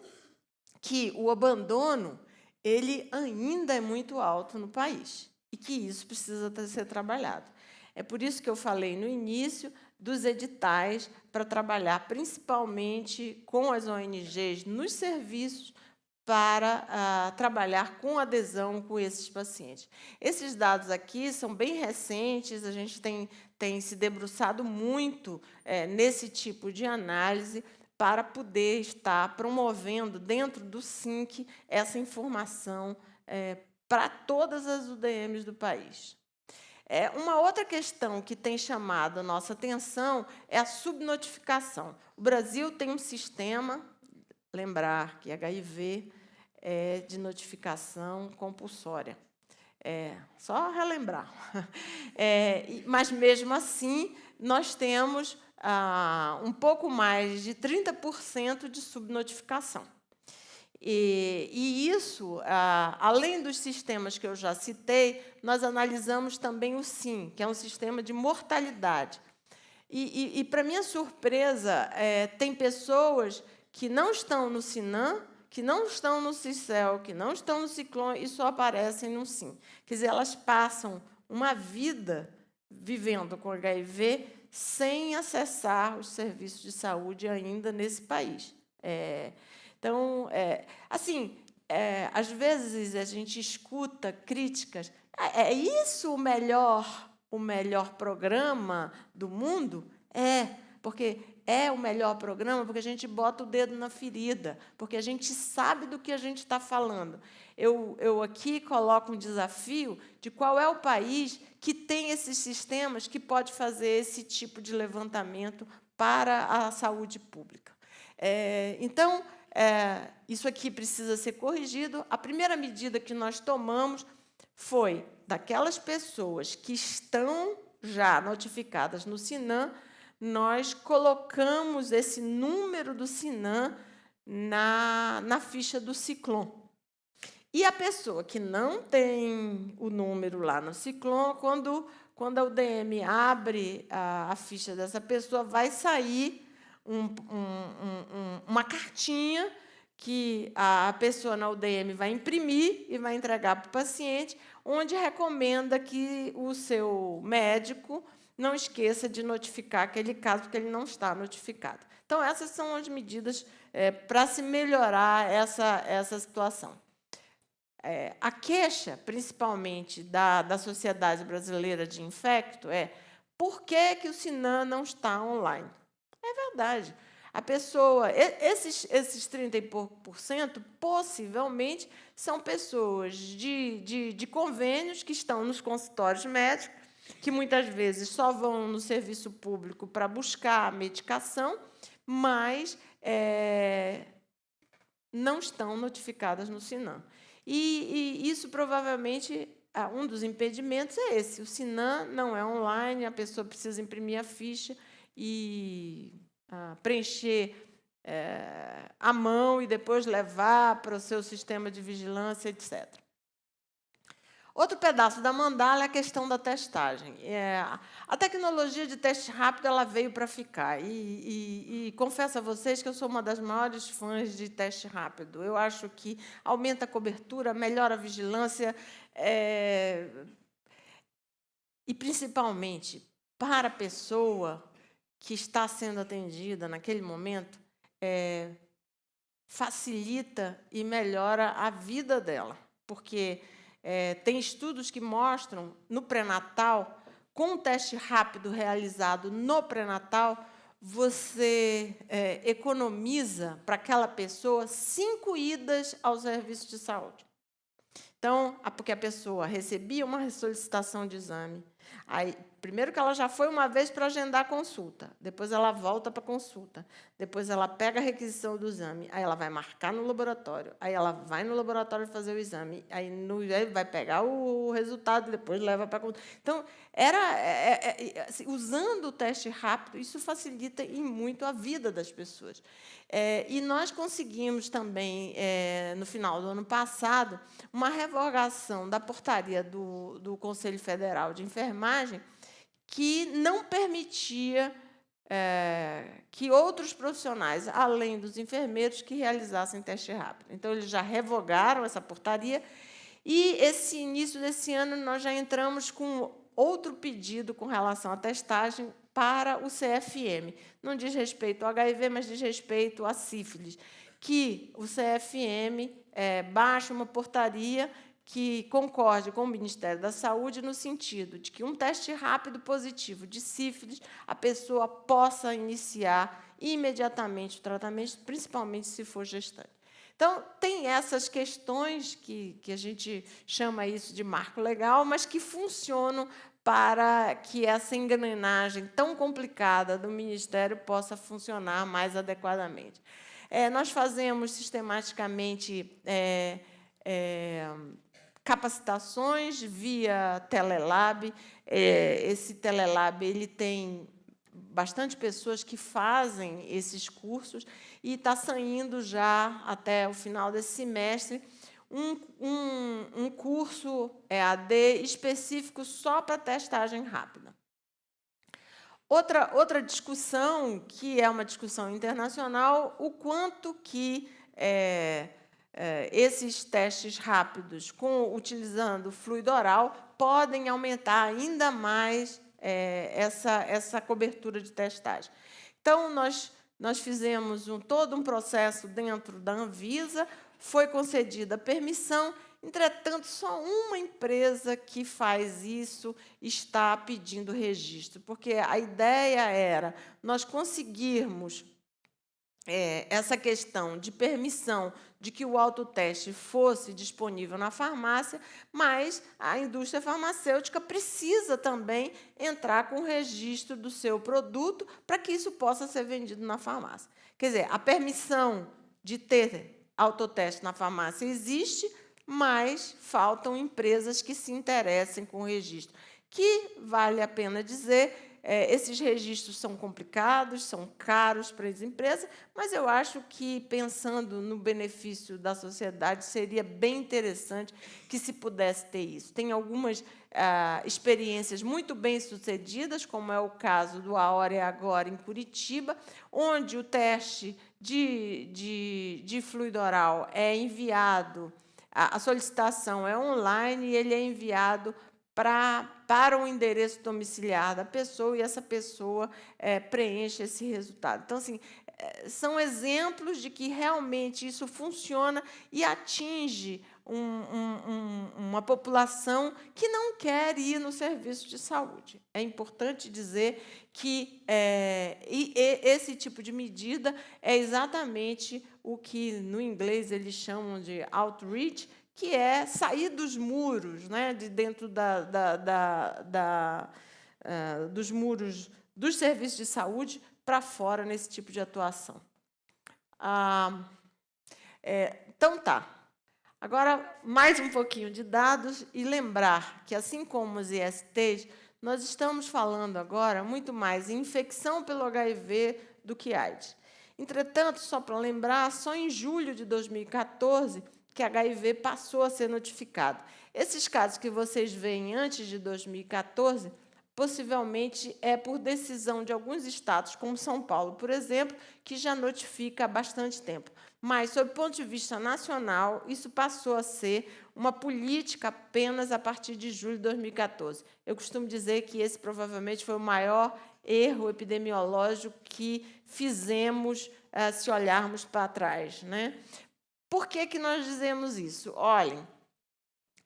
que o abandono ele ainda é muito alto no país e que isso precisa ser trabalhado. É por isso que eu falei no início dos editais para trabalhar principalmente com as ONGs nos serviços para trabalhar com adesão com esses pacientes. Esses dados aqui são bem recentes, a gente tem se debruçado muito nesse tipo de análise, para poder estar promovendo, dentro do SINC, essa informação para todas as UDMs do país. Uma outra questão que tem chamado a nossa atenção é a subnotificação. O Brasil tem um sistema, lembrar que HIV é de notificação compulsória. Só relembrar. Mas, mesmo assim, nós temos um pouco mais de 30% de subnotificação. E isso, além dos sistemas que eu já citei, nós analisamos também o SIM, que é um sistema de mortalidade. E para minha surpresa, tem pessoas que não estão no SINAM, que não estão no CICEL, que não estão no Ciclone e só aparecem no SIM. Quer dizer, elas passam uma vida vivendo com HIV sem acessar os serviços de saúde ainda nesse país. Então, assim, às vezes a gente escuta críticas. É isso o melhor programa do mundo? Porque é o melhor programa porque a gente bota o dedo na ferida, porque a gente sabe do que a gente está falando. Eu aqui coloco um desafio de qual é o país que tem esses sistemas que pode fazer esse tipo de levantamento para a saúde pública. Então, isso aqui precisa ser corrigido. A primeira medida que nós tomamos foi, daquelas pessoas que estão já notificadas no SINAM, nós colocamos esse número do SINAM na ficha do Ciclom. E a pessoa que não tem o número lá no Ciclom, quando a UDM abre a ficha dessa pessoa, vai sair uma cartinha que a pessoa na UDM vai imprimir e vai entregar para o paciente, onde recomenda que o seu médico não esqueça de notificar aquele caso, porque ele não está notificado. Então, essas são as medidas para se melhorar essa situação. A queixa, principalmente da Sociedade Brasileira de Infecto, por que o SINAM não está online? É verdade. A pessoa, esses 30 e pouco%, possivelmente, são pessoas de convênios que estão nos consultórios médicos, que muitas vezes só vão no serviço público para buscar a medicação, mas não estão notificadas no SINAM. E isso, provavelmente, um dos impedimentos é esse. O SINAM não é online, a pessoa precisa imprimir a ficha e preencher à mão e depois levar para o seu sistema de vigilância, etc. Outro pedaço da mandala é a questão da testagem. A tecnologia de teste rápido ela veio para ficar. E confesso a vocês que eu sou uma das maiores fãs de teste rápido. Eu acho que aumenta a cobertura, melhora a vigilância, e, principalmente, para a pessoa que está sendo atendida naquele momento, facilita e melhora a vida dela, porque tem estudos que mostram, no pré-natal, com um teste rápido realizado no pré-natal, você economiza para aquela pessoa 5 idas ao serviço de saúde. Então, porque a pessoa recebia uma solicitação de exame, aí, primeiro que ela já foi uma vez para agendar a consulta, depois ela volta para a consulta, depois ela pega a requisição do exame, aí ela vai marcar no laboratório, aí ela vai no laboratório fazer o exame, aí vai pegar o resultado, depois leva para a consulta. Então, usando o teste rápido, isso facilita e muito a vida das pessoas. E nós conseguimos também, no final do ano passado, uma revogação da portaria do Conselho Federal de Enfermagem que não permitia que outros profissionais, além dos enfermeiros, que realizassem teste rápido. Então, eles já revogaram essa portaria e, esse início desse ano, nós já entramos com outro pedido com relação à testagem para o CFM. Não diz respeito ao HIV, mas diz respeito à sífilis, que o CFM baixa uma portaria que concorde com o Ministério da Saúde no sentido de que um teste rápido positivo de sífilis, a pessoa possa iniciar imediatamente o tratamento, principalmente se for gestante. Então, tem essas questões que a gente chama isso de marco legal, mas que funcionam para que essa engrenagem tão complicada do Ministério possa funcionar mais adequadamente. Nós fazemos sistematicamente capacitações via Telelab. Esse Telelab ele tem bastante pessoas que fazem esses cursos e está saindo já, até o final desse semestre, um curso EAD específico só para testagem rápida. Outra discussão, que é uma discussão internacional, o quanto que esses testes rápidos, utilizando fluido oral, podem aumentar ainda mais essa cobertura de testagem. Então, nós fizemos todo um processo dentro da Anvisa, foi concedida a permissão, entretanto, só uma empresa que faz isso está pedindo registro, porque a ideia era nós conseguirmos essa questão de permissão de que o autoteste fosse disponível na farmácia, mas a indústria farmacêutica precisa também entrar com o registro do seu produto para que isso possa ser vendido na farmácia. Quer dizer, a permissão de ter autoteste na farmácia existe, mas faltam empresas que se interessem com o registro. Que, vale a pena dizer, esses registros são complicados, são caros para as empresas, mas eu acho que, pensando no benefício da sociedade, seria bem interessante que se pudesse ter isso. Tem algumas experiências muito bem-sucedidas, como é o caso do Aora Agora, em Curitiba, onde o teste de fluido oral é enviado, a solicitação é online e ele é enviado para o endereço domiciliar da pessoa, e essa pessoa preenche esse resultado. Então, assim, são exemplos de que realmente isso funciona e atinge uma população que não quer ir no serviço de saúde. É importante dizer que esse tipo de medida é exatamente o que, no inglês, eles chamam de outreach, que é sair dos muros, né, de dentro dos muros dos serviços de saúde para fora nesse tipo de atuação. Então, tá. Agora, mais um pouquinho de dados e lembrar que, assim como os ISTs, nós estamos falando agora muito mais em infecção pelo HIV do que AIDS. Entretanto, só para lembrar, só em julho de 2014 que HIV passou a ser notificado. Esses casos que vocês veem antes de 2014, possivelmente é por decisão de alguns estados, como São Paulo, por exemplo, que já notifica há bastante tempo. Mas, sob o ponto de vista nacional, isso passou a ser uma política apenas a partir de julho de 2014. Eu costumo dizer que esse provavelmente foi o maior erro epidemiológico que fizemos se olharmos para trás, né? Por que nós dizemos isso? Olhem,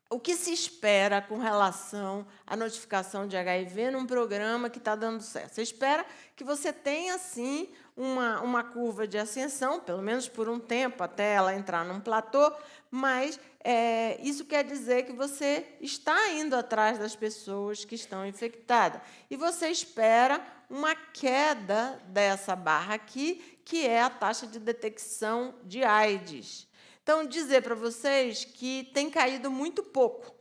o que se espera com relação à notificação de HIV num programa que está dando certo? Você espera que você tenha, sim, uma curva de ascensão, pelo menos por um tempo, até ela entrar num platô, mas isso quer dizer que você está indo atrás das pessoas que estão infectadas. E você espera uma queda dessa barra aqui, que é a taxa de detecção de AIDS. Então, dizer para vocês que tem caído muito pouco.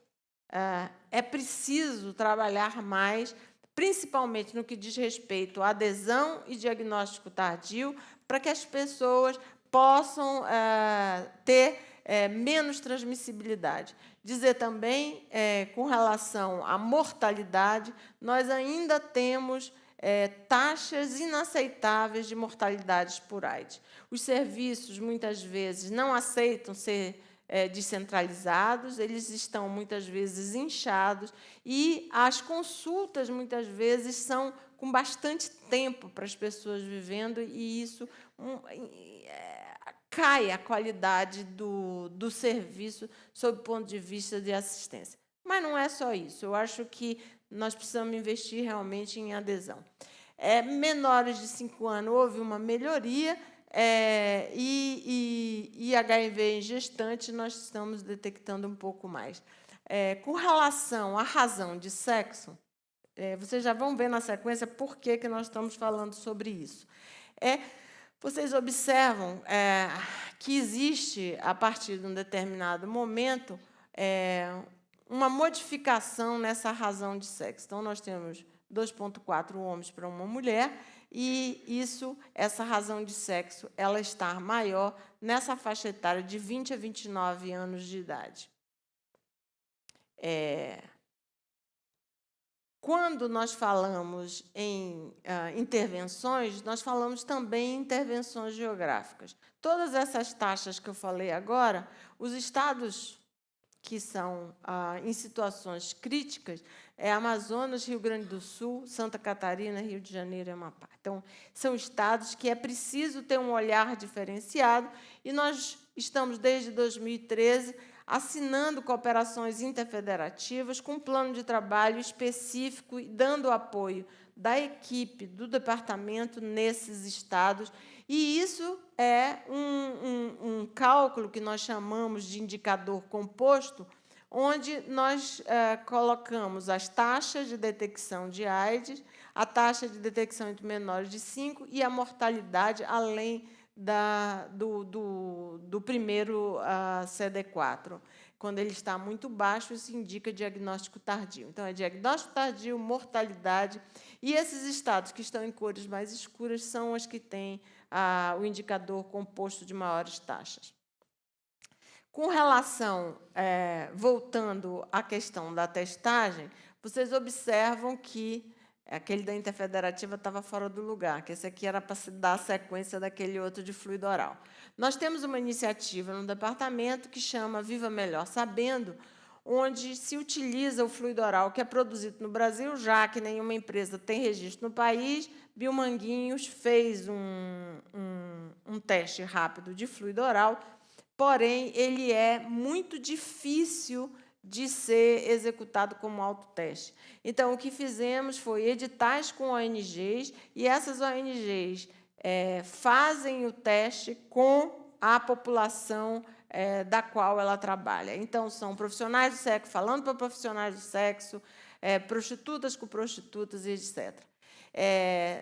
É preciso trabalhar mais, principalmente no que diz respeito à adesão e diagnóstico tardio, para que as pessoas possam ter menos transmissibilidade. Dizer também, com relação à mortalidade, nós ainda temos taxas inaceitáveis de mortalidades por AIDS. Os serviços, muitas vezes, não aceitam ser descentralizados, eles estão, muitas vezes, inchados, e as consultas, muitas vezes, são com bastante tempo para as pessoas vivendo, e isso cai a qualidade do serviço sob o ponto de vista de assistência. Mas não é só isso. Eu acho que nós precisamos investir realmente em adesão. Menores de 5 anos, houve uma melhoria, e HIV em gestante, nós estamos detectando um pouco mais. Com relação à razão de sexo, vocês já vão ver na sequência por que nós estamos falando sobre isso. Vocês observam que existe, a partir de um determinado momento, uma modificação nessa razão de sexo. Então, nós temos 2,4 homens para uma mulher, e essa razão de sexo ela está maior nessa faixa etária de 20 a 29 anos de idade. Quando nós falamos em intervenções, nós falamos também em intervenções geográficas. Todas essas taxas que eu falei agora, os estados que são em situações críticas, Amazonas, Rio Grande do Sul, Santa Catarina, Rio de Janeiro e Amapá. Então, são estados que é preciso ter um olhar diferenciado, e nós estamos, desde 2013, assinando cooperações interfederativas com um plano de trabalho específico e dando apoio da equipe do departamento nesses estados, e isso é um cálculo que nós chamamos de indicador composto, onde nós colocamos as taxas de detecção de AIDS, a taxa de detecção entre menores de 5 e a mortalidade além do primeiro CD4. Quando ele está muito baixo, isso indica diagnóstico tardio. Então, é diagnóstico tardio, mortalidade, e esses estados que estão em cores mais escuras são os que têm o indicador composto de maiores taxas. Com relação, voltando à questão da testagem, vocês observam que aquele da interfederativa estava fora do lugar, que esse aqui era para se dar a sequência daquele outro de fluido oral. Nós temos uma iniciativa no departamento que chama Viva Melhor Sabendo, onde se utiliza o fluido oral que é produzido no Brasil, já que nenhuma empresa tem registro no país. Biomanguinhos fez um teste rápido de fluido oral, porém, ele é muito difícil de ser executado como autoteste. Então, o que fizemos foi editais com ONGs, e essas ONGs fazem o teste com a população da qual ela trabalha. Então, são profissionais do sexo falando para profissionais do sexo, prostitutas com prostitutas, e etc.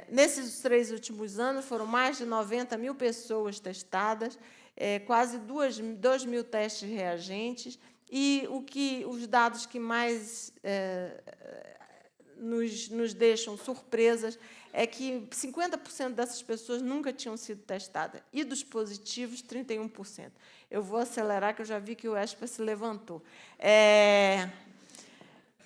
Nesses 3 últimos anos, foram mais de 90 mil pessoas testadas, quase 2 mil testes reagentes, e os dados que mais nos deixam surpresas é que 50% dessas pessoas nunca tinham sido testadas, e dos positivos, 31%. Eu vou acelerar, que eu já vi que o ESPA se levantou.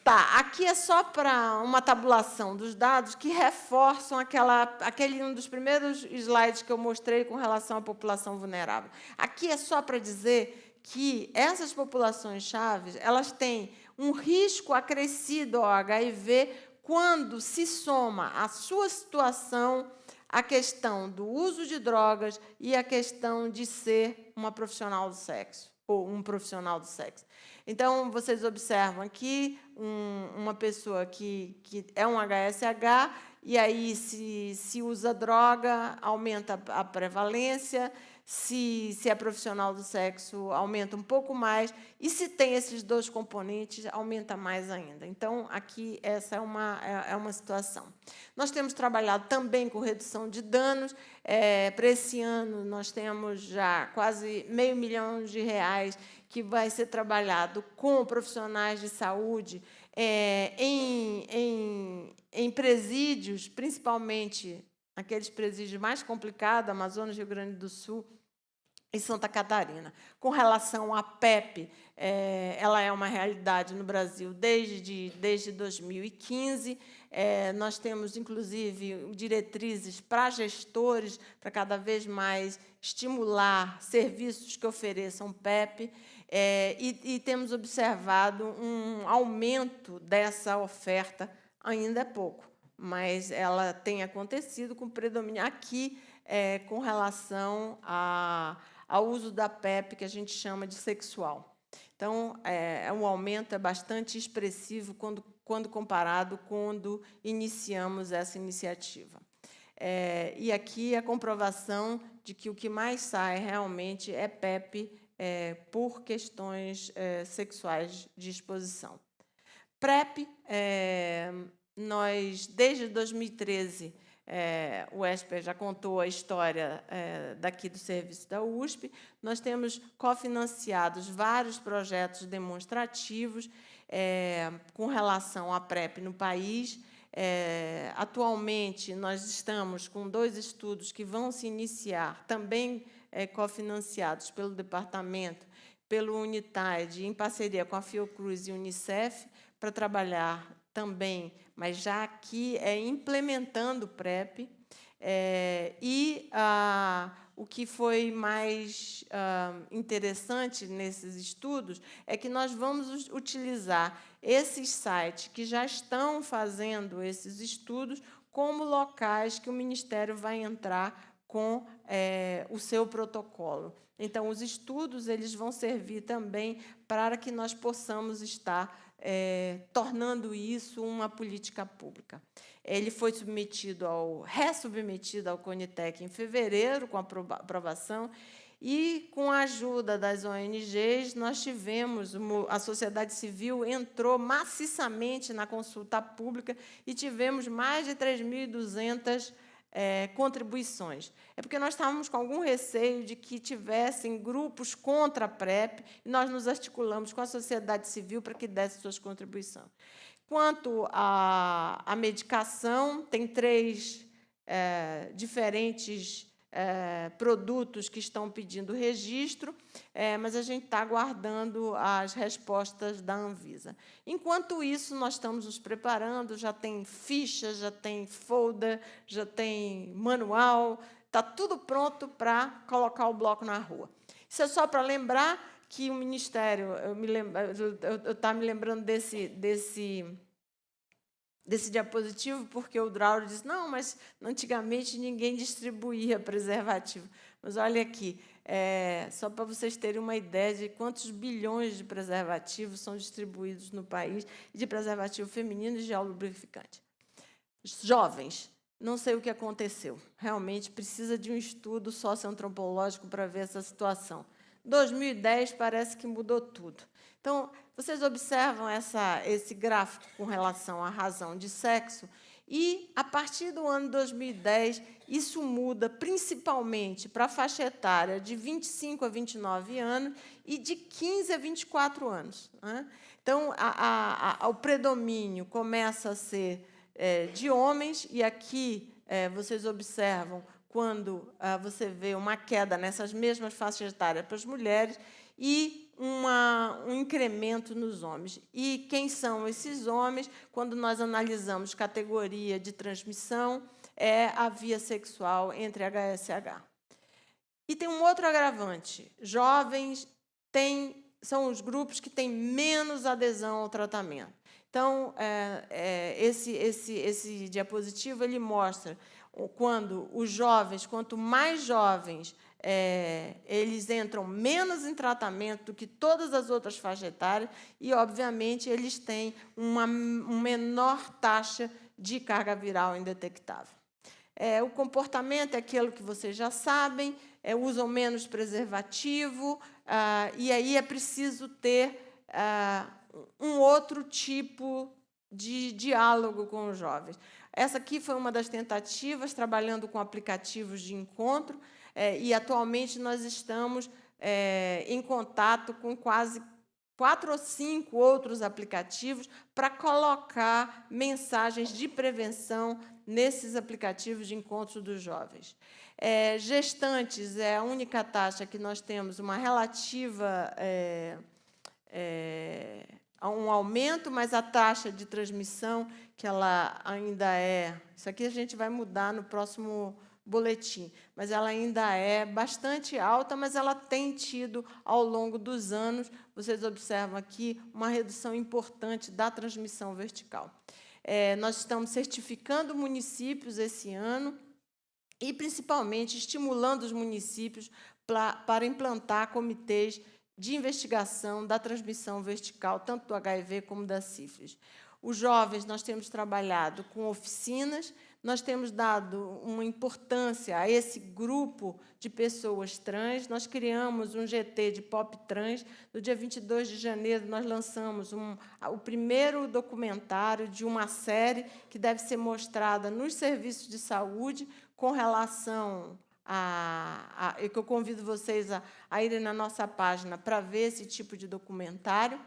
Tá, aqui é só para uma tabulação dos dados que reforçam aquele um dos primeiros slides que eu mostrei com relação à população vulnerável. Aqui é só para dizer que essas populações-chave, elas têm um risco acrescido ao HIV quando se soma a sua situação, a questão do uso de drogas e a questão de ser uma profissional do sexo, ou um profissional do sexo. Então, vocês observam aqui uma pessoa que é um HSH, e aí, se usa droga, aumenta a prevalência, se é profissional do sexo, aumenta um pouco mais, e se tem esses 2 componentes, aumenta mais ainda. Então, aqui, essa é uma situação. Nós temos trabalhado também com redução de danos. Para esse ano, nós temos já quase R$500 milhões que vai ser trabalhado com profissionais de saúde em presídios, principalmente aqueles presídios mais complicados, Amazonas, Rio Grande do Sul e Santa Catarina. Com relação à PEP, ela é uma realidade no Brasil desde 2015. Nós temos, inclusive, diretrizes para gestores, para cada vez mais estimular serviços que ofereçam PEP, e temos observado um aumento dessa oferta. Ainda é pouco, mas ela tem acontecido com predomínio aqui, com relação ao uso da PEP, que a gente chama de sexual. Então, um aumento bastante expressivo quando comparado quando iniciamos essa iniciativa. E aqui a comprovação de que o que mais sai realmente é PEP por questões sexuais de exposição. PrEP, nós, desde 2013, o ESPER já contou a história daqui do serviço da USP. Nós temos cofinanciados vários projetos demonstrativos com relação à PrEP no país. Atualmente, nós estamos com 2 estudos que vão se iniciar, também cofinanciados pelo departamento, pelo Unitaid, em parceria com a Fiocruz e Unicef, para trabalhar também, mas já aqui implementando o PrEP. O que foi mais interessante nesses estudos é que nós vamos utilizar esses sites que já estão fazendo esses estudos como locais que o Ministério vai entrar com o seu protocolo. Então, os estudos eles vão servir também para que nós possamos estar tornando isso uma política pública. Ele foi ressubmetido ao CONITEC em fevereiro, com a aprovação, e, com a ajuda das ONGs, nós tivemos, a sociedade civil entrou maciçamente na consulta pública e tivemos mais de 3.200 contribuições. É porque nós estávamos com algum receio de que tivessem grupos contra a PrEP, e nós nos articulamos com a sociedade civil para que desse suas contribuições. Quanto à medicação, tem 3 diferentes produtos que estão pedindo registro, mas a gente está aguardando as respostas da Anvisa. Enquanto isso, nós estamos nos preparando, já tem ficha, já tem folder, já tem manual, está tudo pronto para colocar o bloco na rua. Isso é só para lembrar que o Ministério, eu estava me lembrando desse diapositivo, porque o Draulio disse, não, mas antigamente ninguém distribuía preservativo. Mas olha aqui, só para vocês terem uma ideia de quantos bilhões de preservativos são distribuídos no país, de preservativo feminino e gel lubrificante. Jovens, não sei o que aconteceu. Realmente precisa de um estudo socioantropológico para ver essa situação. 2010 parece que mudou tudo. Então, vocês observam esse gráfico com relação à razão de sexo, e, a partir do ano 2010, isso muda principalmente para a faixa etária de 25 a 29 anos e de 15 a 24 anos. Né? Então, o predomínio começa a ser de homens, e aqui vocês observam quando você vê uma queda nessas mesmas faixas etárias para as mulheres e um incremento nos homens. E quem são esses homens? Quando nós analisamos categoria de transmissão, é a via sexual entre HSH. E tem um outro agravante. Jovens são os grupos que têm menos adesão ao tratamento. Então, esse diapositivo ele mostra quando os jovens, quanto mais jovens, eles entram menos em tratamento do que todas as outras faixas etárias e, obviamente, eles têm uma menor taxa de carga viral indetectável. O comportamento é aquilo que vocês já sabem, usam menos preservativo, e aí é preciso ter um outro tipo de diálogo com os jovens. Essa aqui foi uma das tentativas, trabalhando com aplicativos de encontro, e, atualmente, nós estamos em contato com quase 4 ou 5 outros aplicativos para colocar mensagens de prevenção nesses aplicativos de encontro dos jovens. Gestantes é a única taxa que nós temos uma relativa um aumento, mas a taxa de transmissão, que ela ainda isso aqui a gente vai mudar no próximo boletim, mas ela ainda é bastante alta, mas ela tem tido, ao longo dos anos, vocês observam aqui, uma redução importante da transmissão vertical. Nós estamos certificando municípios esse ano e, principalmente, estimulando os municípios para implantar comitês de investigação da transmissão vertical, tanto do HIV como da sífilis. Os jovens, nós temos trabalhado com oficinas, nós temos dado uma importância a esse grupo de pessoas trans, nós criamos um GT de Pop Trans. No dia 22 de janeiro, nós lançamos o primeiro documentário de uma série que deve ser mostrada nos serviços de saúde com relação que eu convido vocês a irem na nossa página para ver esse tipo de documentário.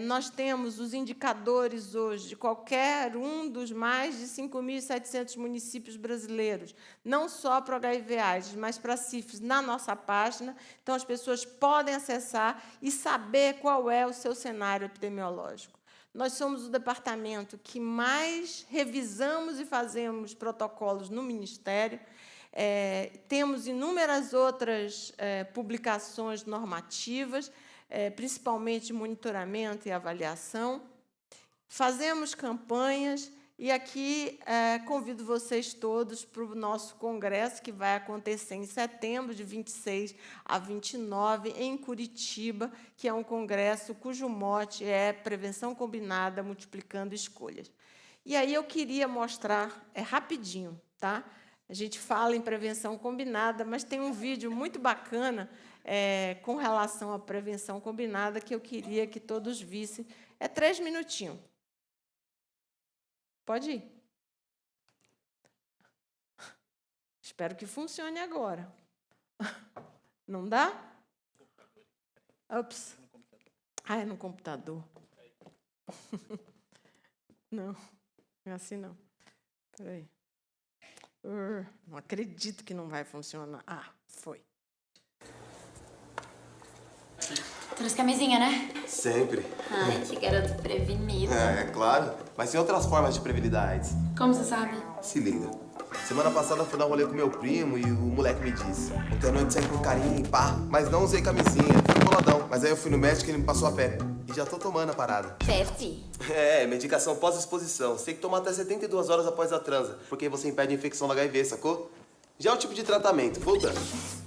Nós temos os indicadores hoje de qualquer um dos mais de 5.700 municípios brasileiros, não só para o HIV/AIDS, mas para a sífilis, na nossa página. Então, as pessoas podem acessar e saber qual é o seu cenário epidemiológico. Nós somos o departamento que mais revisamos e fazemos protocolos no Ministério. Temos inúmeras outras publicações normativas, principalmente monitoramento e avaliação. Fazemos campanhas E aqui convido vocês todos para o nosso congresso, que vai acontecer em setembro, de 26 a 29, em Curitiba, que é um congresso cujo mote é Prevenção Combinada, Multiplicando Escolhas. E aí eu queria mostrar, rapidinho, tá? A gente fala em prevenção combinada, mas tem um vídeo muito bacana com relação à prevenção combinada que eu queria que todos vissem. É 3 minutinhos. Pode ir. Espero que funcione agora. Não dá? Ops. Ah, é no computador. Não, não é assim não. Espera aí. Não acredito que não vai funcionar. Ah, foi. Trouxe camisinha, né? Sempre. Ai, que garoto prevenido. É claro. Mas tem outras formas de prevenir da AIDS. Como você sabe? Se liga. Semana passada eu fui dar um rolê com meu primo e o moleque me disse: ontem à noite saí com carinho e pá, mas não usei camisinha, fui boladão. Mas aí eu fui no médico e ele me passou a PEP. E já tô tomando a parada. PEP? É, medicação pós-exposição. Você tem que tomar até 72 horas após a transa, porque você impede a infecção do HIV, sacou? Já é o tipo de tratamento. Voltando.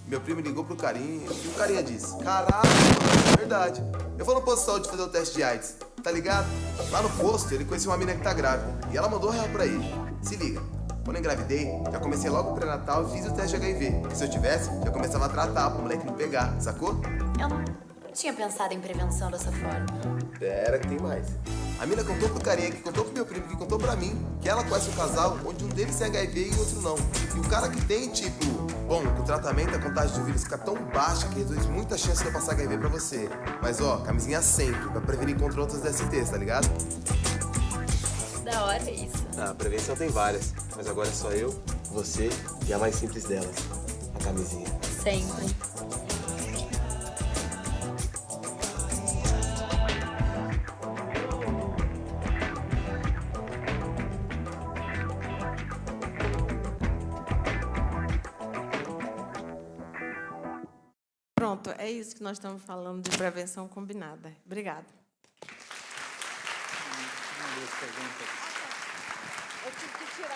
Meu primo ligou pro carinha e o carinha disse: caralho, mano, é verdade. Eu vou no posto de saúde fazer o teste de AIDS, tá ligado? Lá no posto ele conheceu uma mina que tá grávida e ela mandou real pra ele. Se liga. Quando eu engravidei, já comecei logo o pré-natal e fiz o teste de HIV. Se eu tivesse, já começava a tratar pro moleque não pegar, sacou? Eu não tinha pensado em prevenção dessa forma. Pera que tem mais. A mina contou pro carinha, que contou pro meu primo, que contou pra mim, que ela conhece um casal onde um deles tem HIV e o outro não. E o cara que tem, tipo, bom, com o tratamento a contagem do vírus fica tão baixa que reduz muita chance de eu passar HIV pra você. Mas ó, camisinha sempre, pra prevenir contra outros DSTs, tá ligado? Da hora isso. Ah, a prevenção tem várias, mas agora é só eu, você e a mais simples delas, a camisinha. Sempre. Pronto, é isso que nós estamos falando de prevenção combinada. Obrigada. Eu tive que tirar